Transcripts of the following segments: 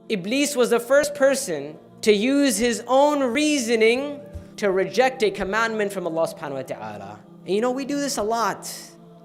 Iblis was the first person to use his own reasoning to reject a commandment from Allah subhanahu wa ta'ala. And we do this a lot.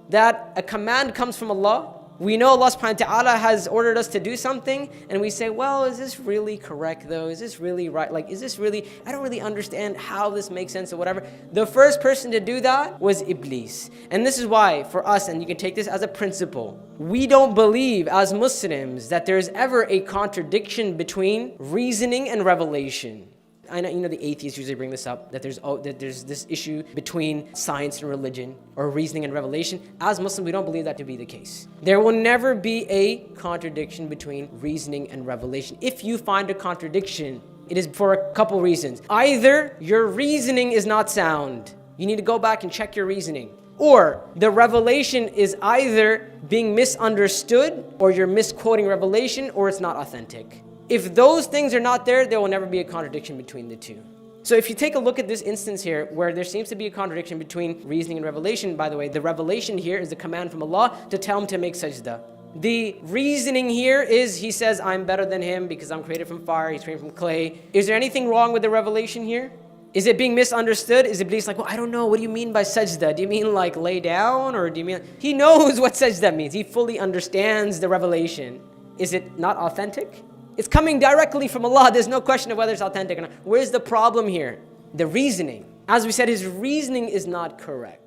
That a command comes from Allah. We know Allah subhanahu wa ta'ala has ordered us to do something, and we say, well, is this really correct though? Is this really right? I don't really understand how this makes sense or whatever. The first person to do that was Iblis. And this is why, for us, and you can take this as a principle, we don't believe as Muslims that there's ever a contradiction between reasoning and revelation. I know the atheists usually bring this up, that there's this issue between science and religion, or reasoning and revelation. As Muslims, we don't believe that to be the case. There will never be a contradiction between reasoning and revelation. If you find a contradiction, it is for a couple reasons. Either your reasoning is not sound. You need to go back and check your reasoning. Or the revelation is either being misunderstood, or you're misquoting revelation, or it's not authentic. If those things are not there, there will never be a contradiction between the two. So if you take a look at this instance here, where there seems to be a contradiction between reasoning and revelation, by the way, the revelation here is the command from Allah to tell him to make sajda. The reasoning here is, he says, I'm better than him because I'm created from fire, he's created from clay. Is there anything wrong with the revelation here? Is it being misunderstood? Is Iblis like, well, I don't know, what do you mean by sajda? Do you mean like lay down, or do you mean... He knows what sajda means. He fully understands the revelation. Is it not authentic? It's coming directly from Allah. There's no question of whether it's authentic or not. Where's the problem here? The reasoning. As we said, his reasoning is not correct.